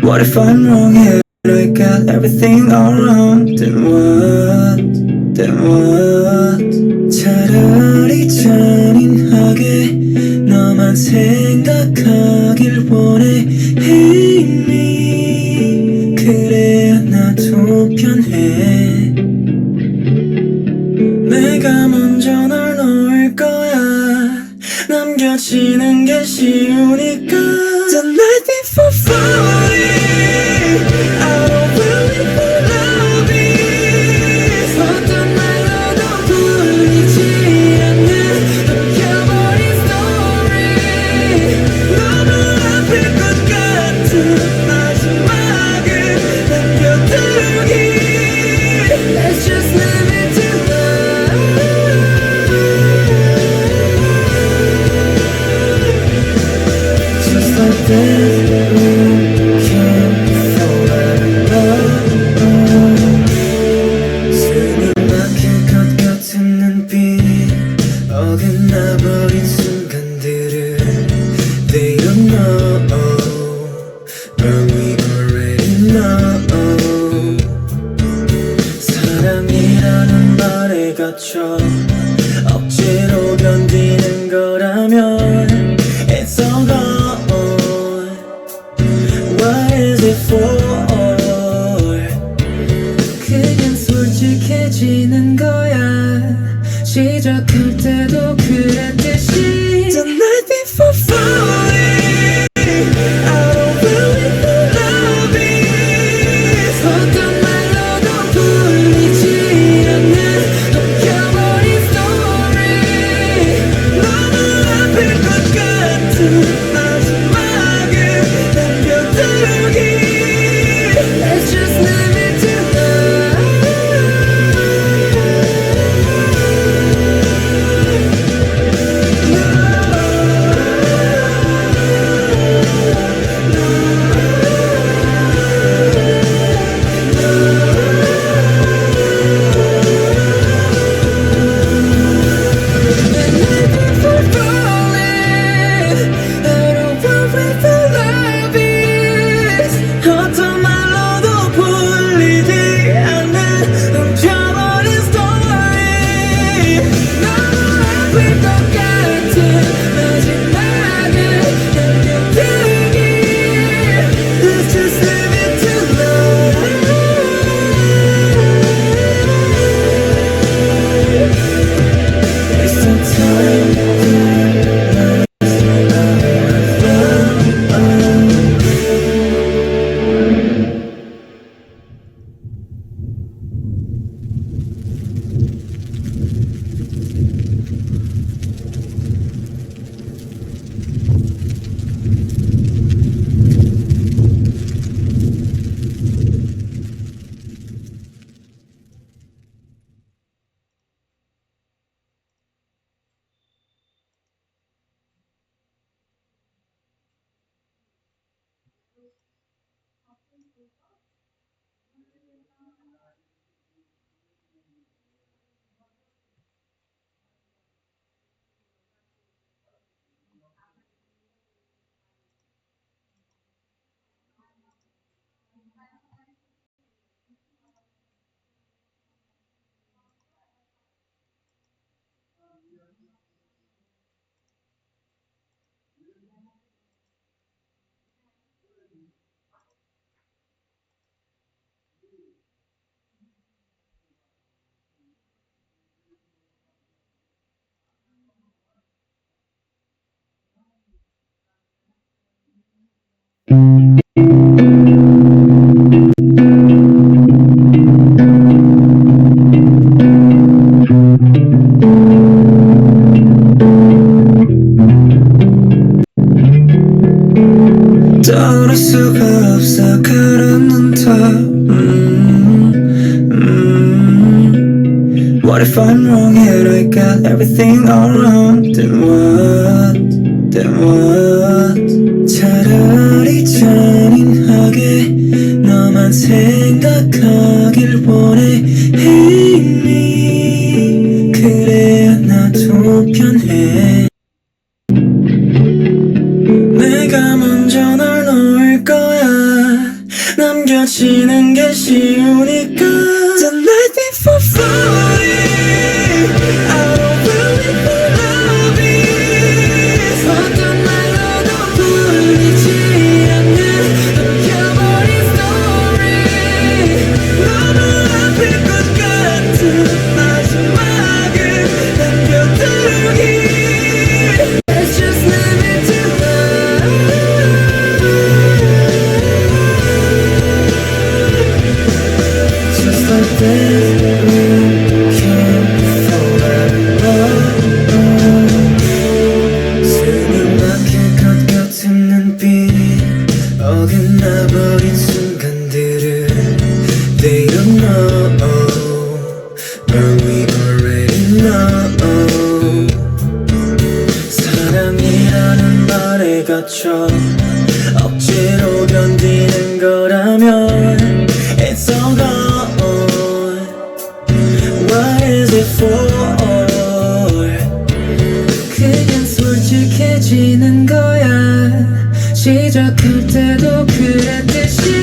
What if I'm wrong and I got everything all wrong? Then what? Then what? 차라리 잔인하게 너만 생각하길 원해. Hey me, 그래야 나도 편해. 내가 먼저 널 놓을 거야. 남겨지는 게 쉬우니까. The night before falling, I don't really love it. 어떤 말로도 풀리지 않는 넘겨버린 story. 너무 아플 것 같은 마지막을 남겨두기. Let's just live it tonight. Just like this. 어긋나버린 순간들을 They don't know, but we already know. 사랑이라는 말에 갇혀 억지로 견디는 거라면 It's all gone. What is it for? 그냥 솔직해지는 거야. 시작할 때도 그랬듯이. The night before falling, I don't really love it. 어떤 말로도 풀리지 않는 넘겨버린 story. 너무 아플 것 같은 마지막을 남겨두기. Let's just live it tonight. 어떤 말로도 풀리지 않는 넘쳐버린 story. 너무 아플 것 같은 마지막을 남겨두기. Let's just live it tonight. It's the time. 떠오를 수가 없어 가라는 터. What if I'm wrong and I got everything all wrong? Then what? Then what? 차라리 잔인하게 너만 생각하길 원해. Hey me, 그래야 나도 편해. 내가 먼저 널 놓을 거야. 넘겨지는 게 쉬우니까 The night before falling I don't really love it 어떤 말로도 풀리지 않는 넘겨버린 story 너무 아플 것 같은 마지막을 남겨두기 Let's just live it tonight Just like this, we can forever 숨이 막힐 것 같은 눈빛 어긋나버린 순간들을 They don't know But we already know 사랑이라는 말에 갇혀 억지로 견디는 거라면 It's all gone What is it for? 그냥 솔직해지는 거야 시작할 때도 그랬듯이